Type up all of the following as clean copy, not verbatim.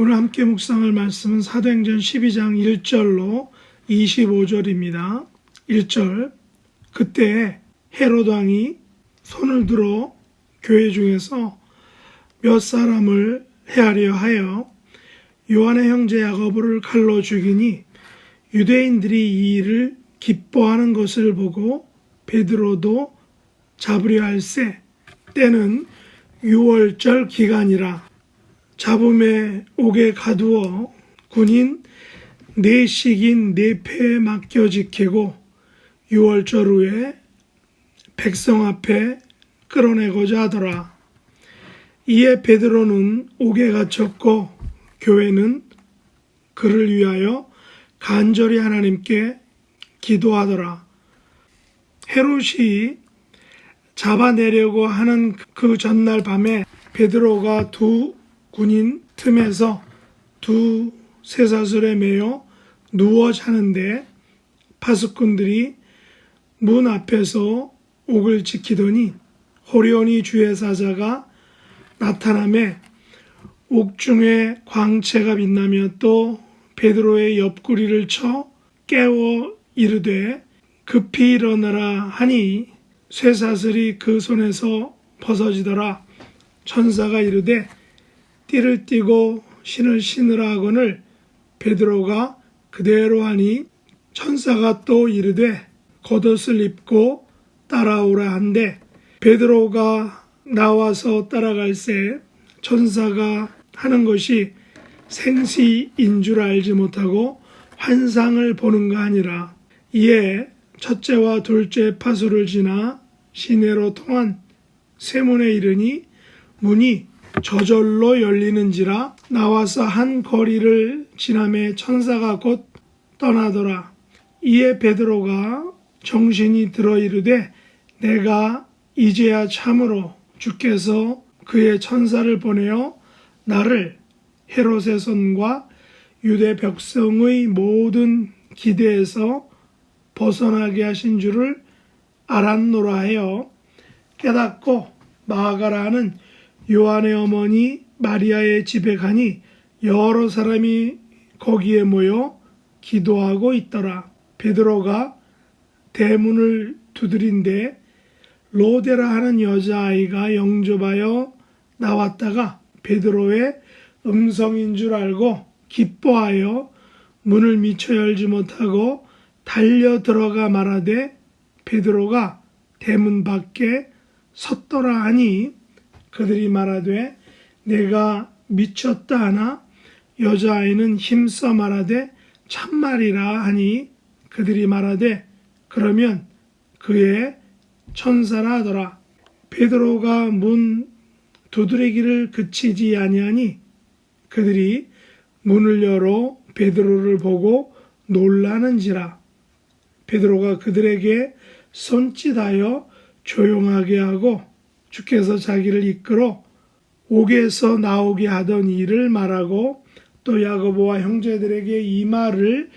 오늘 함께 묵상할 말씀은 사도행전 12장 1절로 25절입니다. 1절 그때 헤롯 왕이 손을 들어 교회 중에서 몇 사람을 해하려 하여 요한의 형제 야고보를 칼로 죽이니 유대인들이 이 일을 기뻐하는 것을 보고 베드로도 잡으려 할세 때는 6월절 기간이라 잡음에 옥에 가두어 군인 4씩인 4패에 맡겨 지키고 6월절 후에 백성 앞에 끌어내고자 하더라. 이에 베드로는 옥에 갇혔고 교회는 그를 위하여 간절히 하나님께 기도하더라. 헤롯이 잡아내려고 하는 그 전날 밤에 베드로가 두 군인 틈에서 두 쇠사슬에 매여 누워 자는데 파수꾼들이 문 앞에서 옥을 지키더니 호련히 주의 사자가 나타나매 옥중에 광채가 빛나며 또 베드로의 옆구리를 쳐 깨워 이르되 급히 일어나라 하니 쇠사슬이 그 손에서 벗어지더라. 천사가 이르되 띠를 띠고 신을 신으라 하거늘 베드로가 그대로 하니 천사가 또 이르되 겉옷을 입고 따라오라 한데 베드로가 나와서 따라갈새 천사가 하는 것이 생시인 줄 알지 못하고 환상을 보는가 하니라. 이에 첫째와 둘째 파수를 지나 시내로 통한 세문에 이르니 문이 저절로 열리는지라. 나와서 한 거리를 지나매 천사가 곧 떠나더라. 이에 베드로가 정신이 들어 이르되 내가 이제야 참으로 주께서 그의 천사를 보내어 나를 헤롯의 손과 유대 백성의 모든 기대에서 벗어나게 하신 줄을 알았노라 하여 깨닫고 나아가라 하는 요한의 어머니 마리아의 집에 가니 여러 사람이 거기에 모여 기도하고 있더라. 베드로가 대문을 두드린데 로데라 하는 여자아이가 영접하여 나왔다가 베드로의 음성인 줄 알고 기뻐하여 문을 미처 열지 못하고 달려 들어가 말하되 베드로가 대문 밖에 섰더라 하니 그들이 말하되 내가 미쳤다 하나 여자아이는 힘써 말하되 참말이라 하니 그들이 말하되 그러면 그의 천사라 하더라. 베드로가 문 두드리기를 그치지 아니하니 그들이 문을 열어 베드로를 보고 놀라는지라. 베드로가 그들에게 손짓하여 조용하게 하고 주께서 자기를 이끌어 옥에서 나오게 하던 일을 말하고 또 야고보와 형제들에게 이 말을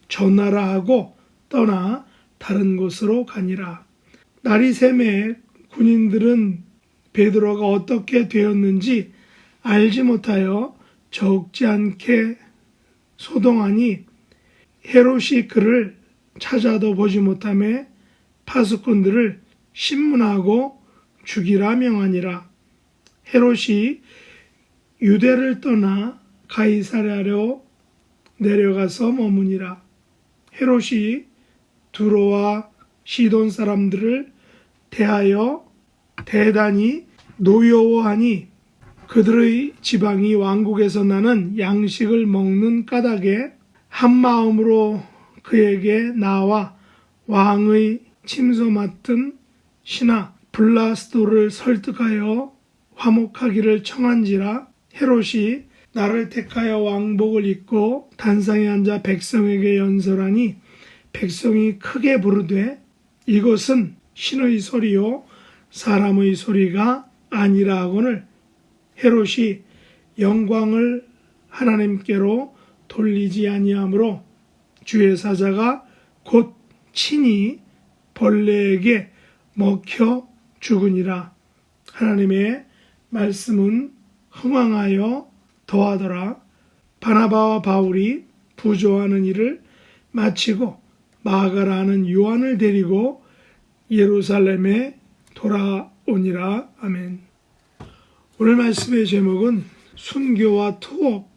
전하라 하고 떠나 다른 곳으로 가니라. 날이 새매 군인들은 베드로가 어떻게 되었는지 알지 못하여 적지 않게 소동하니 헤롯이 그를 찾아도 보지 못하며 파수꾼들을 신문하고 죽이라 명하니라. 헤롯이 유대를 떠나 가이사랴로 내려가서 머무니라. 헤롯이 두로와 시돈 사람들을 대하여 대단히 노여워하니 그들의 지방이 왕국에서 나는 양식을 먹는 까닭에 한 마음으로 그에게 나와 왕의 침소 맡은 신하 블라스도를 설득하여 화목하기를 청한지라. 헤롯이 나를 택하여 왕복을 입고 단상에 앉아 백성에게 연설하니 백성이 크게 부르되 이것은 신의 소리요 사람의 소리가 아니라 하거늘 헤롯이 영광을 하나님께로 돌리지 아니하므로 주의 사자가 곧 친히 벌레에게 먹혀 죽으니라. 하나님의 말씀은 흥왕하여 더하더라. 바나바와 바울이 부조하는 일을 마치고 마가라는 요한을 데리고 예루살렘에 돌아오니라. 아멘. 오늘 말씀의 제목은 순교와 투옥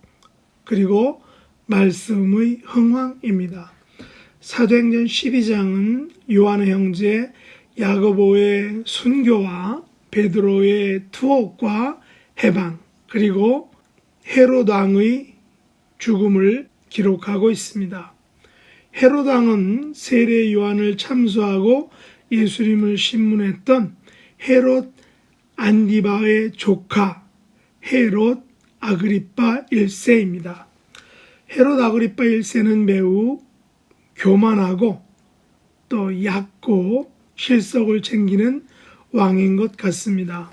그리고 말씀의 흥왕입니다. 사도행전 12장은 요한의 형제 야고보의 순교와 베드로의 투옥과 해방 그리고 헤롯 왕의 죽음을 기록하고 있습니다. 헤롯 왕은 세례 요한을 참수하고 예수님을 신문했던 헤롯 안디바의 조카 헤롯 아그리파 1세입니다. 헤롯 아그리파 1세는 매우 교만하고 또 얕고 실속을 챙기는 왕인 것 같습니다.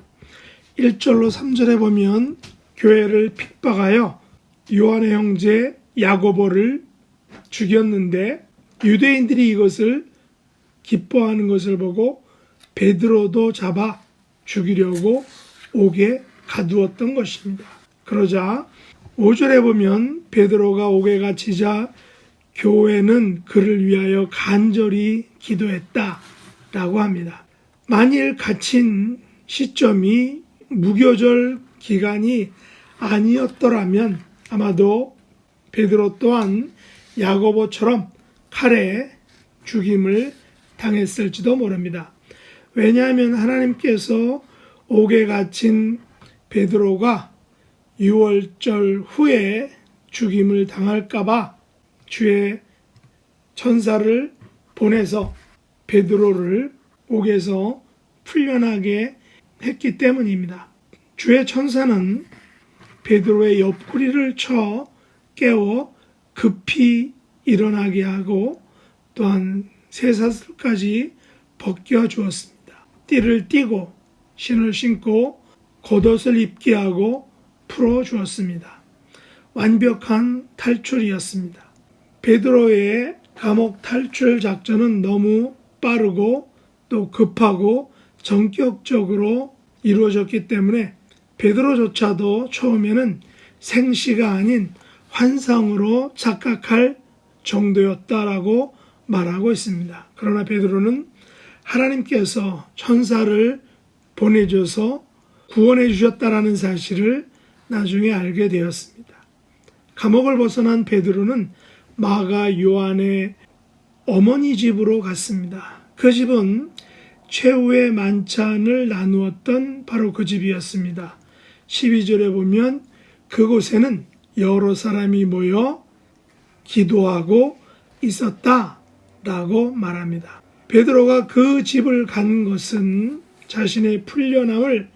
1절로 3절에 보면 교회를 핍박하여 요한의 형제 야고보를 죽였는데 유대인들이 이것을 기뻐하는 것을 보고 베드로도 잡아 죽이려고 옥에 가두었던 것입니다. 그러자 5절에 보면 베드로가 옥에 갇히자 교회는 그를 위하여 간절히 기도했다라고 합니다. 만일 갇힌 시점이 무교절 기간이 아니었더라면 아마도 베드로 또한 야고보처럼 칼에 죽임을 당했을지도 모릅니다. 왜냐하면 하나님께서 옥에 갇힌 베드로가 유월절 후에 죽임을 당할까봐 주의 천사를 보내서 베드로를 옥에서 풀려나게 했기 때문입니다. 주의 천사는 베드로의 옆구리를 쳐 깨워 급히 일어나게 하고 또한 쇠사슬까지 벗겨 주었습니다. 띠를 띠고 신을 신고 겉옷을 입게 하고 풀어 주었습니다. 완벽한 탈출이었습니다. 베드로의 감옥 탈출 작전은 너무 빠르고 또 급하고 전격적으로 이루어졌기 때문에 베드로조차도 처음에는 생시가 아닌 환상으로 착각할 정도였다라고 말하고 있습니다. 그러나 베드로는 하나님께서 천사를 보내줘서 구원해 주셨다라는 사실을 나중에 알게 되었습니다. 감옥을 벗어난 베드로는 마가 요한의 어머니 집으로 갔습니다. 그 집은 최후의 만찬을 나누었던 바로 그 집이었습니다. 12절에 보면 그곳에는 여러 사람이 모여 기도하고 있었다라고 말합니다. 베드로가 그 집을 간 것은 자신의 풀려남을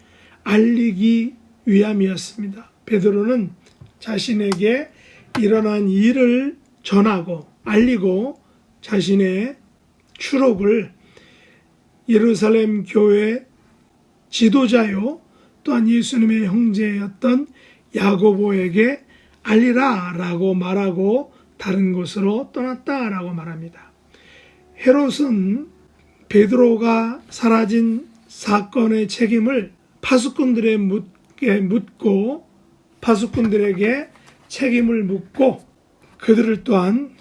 알리기 위함이었습니다. 베드로는 자신에게 일어난 일을 전하고 알리고 자신의 추록을 예루살렘 교회 지도자요 또한 예수님의 형제였던 야고보에게 알리라 라고 말하고 다른 곳으로 떠났다라고 말합니다. 헤롯은 베드로가 사라진 사건의 책임을 파수꾼들에게 묻고 파수꾼들에게 책임을 묻고 그들을 또한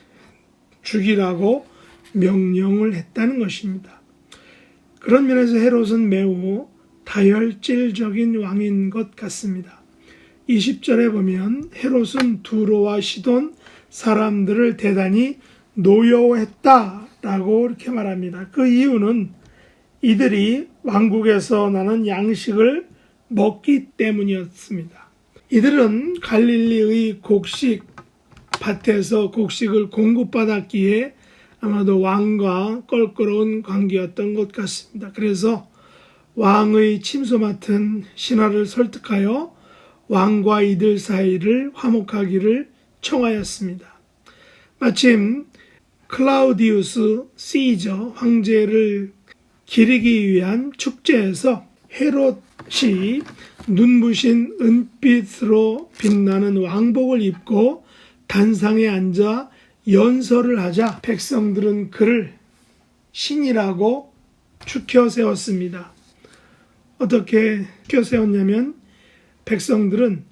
죽이라고 명령을 했다는 것입니다. 그런 면에서 헤롯은 매우 다혈질적인 왕인 것 같습니다. 20절에 보면 헤롯은 두로와 시돈 사람들을 대단히 노여워했다라고 이렇게 말합니다. 그 이유는 이들이 왕국에서 나는 양식을 먹기 때문이었습니다. 이들은 갈릴리의 곡식 밭에서 곡식을 공급받았기에 아마도 왕과 껄끄러운 관계였던 것 같습니다. 그래서 왕의 침소 맡은 신하를 설득하여 왕과 이들 사이를 화목하기를 청하였습니다. 마침 클라우디우스 시저 황제를 기리기 위한 축제에서 헤롯이 눈부신 은빛으로 빛나는 왕복을 입고 단상에 앉아 연설을 하자 백성들은 그를 신이라고 추켜 세웠습니다. 어떻게 추켜 세웠냐면 백성들은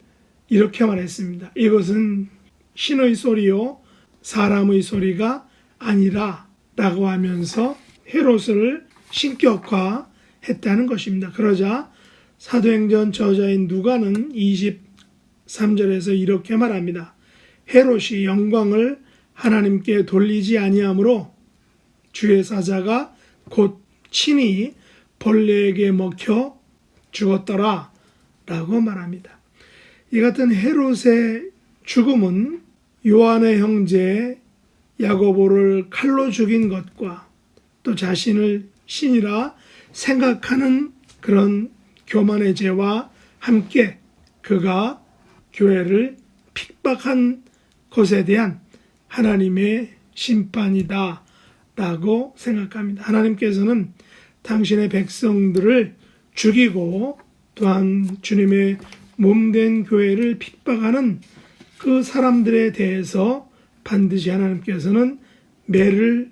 이렇게 말했습니다. 이것은 신의 소리요 사람의 소리가 아니라 라고 하면서 헤롯을 신격화했다는 것입니다. 그러자 사도행전 저자인 누가는 23절에서 이렇게 말합니다. 헤롯이 영광을 하나님께 돌리지 아니하므로 주의 사자가 곧 친히 벌레에게 먹혀 죽었더라 라고 말합니다. 이 같은 헤롯의 죽음은 요한의 형제 야고보를 칼로 죽인 것과 또 자신을 신이라 생각하는 그런 교만의 죄와 함께 그가 교회를 핍박한 것에 대한 하나님의 심판이다 라고 생각합니다. 하나님께서는 당신의 백성들을 죽이고 또한 주님의 몸된 교회를 핍박하는 그 사람들에 대해서 반드시 하나님께서는 매를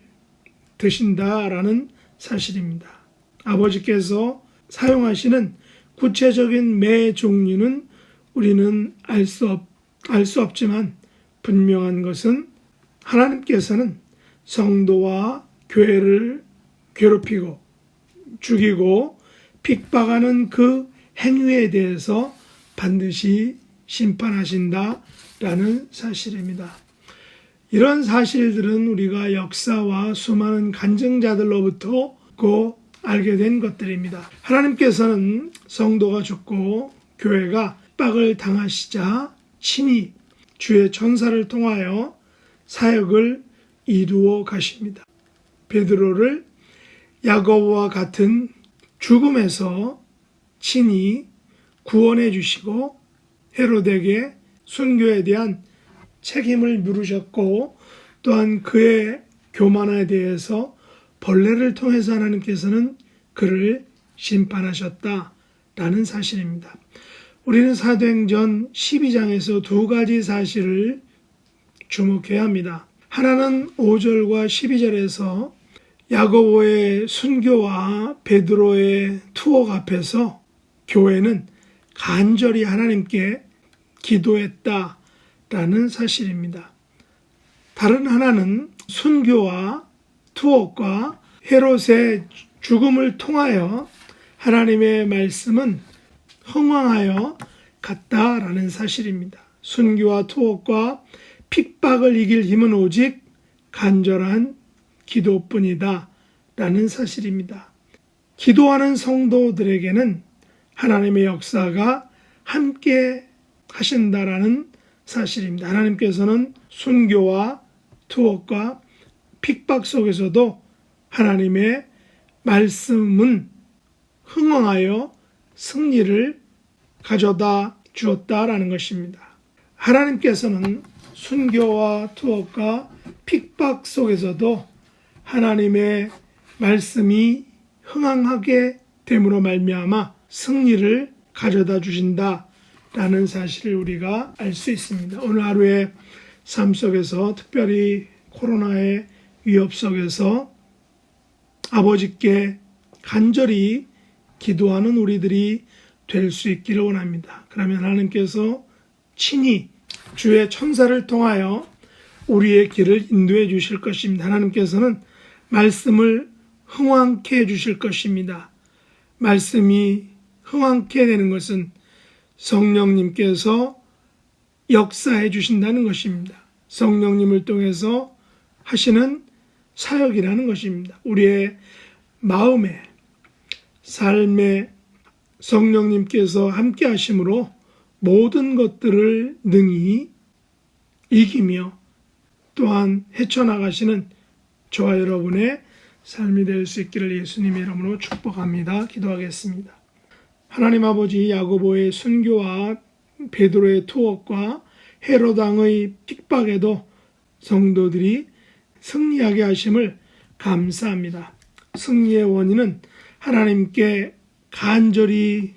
드신다라는 사실입니다. 아버지께서 사용하시는 구체적인 매 종류는 우리는 알 수 없지만 분명한 것은 하나님께서는 성도와 교회를 괴롭히고 죽이고 핍박하는 그 행위에 대해서 반드시 심판하신다라는 사실입니다. 이런 사실들은 우리가 역사와 수많은 간증자들로부터 알게 된 것들입니다. 하나님께서는 성도가 죽고 교회가 핍박을 당하시자 친히 주의 천사를 통하여 사역을 이루어 가십니다. 베드로를 야고보와 같은 죽음에서 친히 구원해 주시고 헤롯에게 순교에 대한 책임을 물으셨고 또한 그의 교만에 대해서 벌레를 통해서 하나님께서는 그를 심판하셨다라는 사실입니다. 우리는 사도행전 12장에서 두 가지 사실을 주목해야 합니다. 하나는 5절과 12절에서 야고보의 순교와 베드로의 투옥 앞에서 교회는 간절히 하나님께 기도했다라는 사실입니다. 다른 하나는 순교와 투옥과 헤롯의 죽음을 통하여 하나님의 말씀은 흥왕하여 갔다라는 사실입니다. 순교와 투옥과 핍박을 이길 힘은 오직 간절한 기도뿐이다 라는 사실입니다. 기도하는 성도들에게는 하나님의 역사가 함께 하신다라는 사실입니다. 하나님께서는 순교와 투옥과 핍박 속에서도 하나님의 말씀은 흥왕하여 승리를 가져다 주었다라는 것입니다. 하나님께서는 순교와 투옥과 핍박 속에서도 하나님의 말씀이 흥왕하게 됨으로 말미암아 승리를 가져다 주신다라는 사실을 우리가 알 수 있습니다. 오늘 하루의 삶 속에서 특별히 코로나의 위협 속에서 아버지께 간절히 기도하는 우리들이 될 수 있기를 원합니다. 그러면 하나님께서 친히 주의 천사를 통하여 우리의 길을 인도해 주실 것입니다. 하나님께서는 말씀을 흥왕케 해 주실 것입니다. 말씀이 흥왕케 되는 것은 성령님께서 역사해 주신다는 것입니다. 성령님을 통해서 하시는 사역이라는 것입니다. 우리의 마음에 삶에 성령님께서 함께 하심으로 모든 것들을 능히 이기며 또한 헤쳐나가시는 저와 여러분의 삶이 될 수 있기를 예수님의 이름으로 축복합니다. 기도하겠습니다. 하나님 아버지, 야고보의 순교와 베드로의 투옥과 헤롯 왕의 핍박에도 성도들이 승리하게 하심을 감사합니다. 승리의 원인은 하나님께 간절히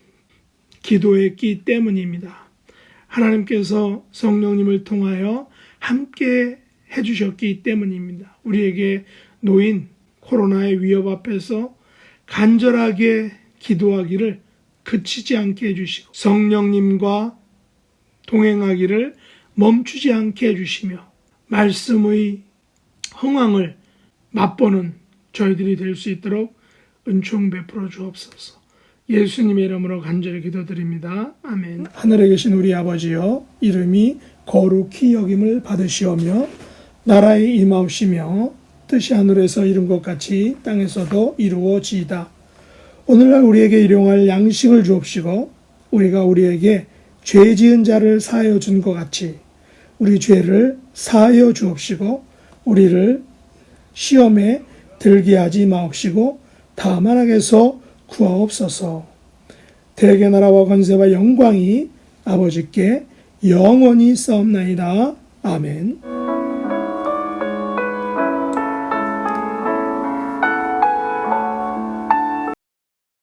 기도했기 때문입니다. 하나님께서 성령님을 통하여 함께 해주셨기 때문입니다. 우리에게 놓인 코로나의 위협 앞에서 간절하게 기도하기를 그치지 않게 해주시고 성령님과 동행하기를 멈추지 않게 해주시며 말씀의 흥황을 맛보는 저희들이 될 수 있도록 은총 베풀어 주옵소서. 예수님의 이름으로 간절히 기도드립니다. 아멘. 하늘에 계신 우리 아버지여, 이름이 거룩히 여김을 받으시오며 나라에 임하옵시며 뜻이 하늘에서 이룬 것 같이 땅에서도 이루어지이다. 오늘날 우리에게 일용할 양식을 주옵시고 우리가 우리에게 죄 지은 자를 사하여 준 것 같이 우리 죄를 사하여 주옵시고 우리를 시험에 들게 하지 마옵시고 다만 악에서 구하옵소서. 대개 나라와 권세와 영광이 아버지께 영원히 싸움나이다. 아멘.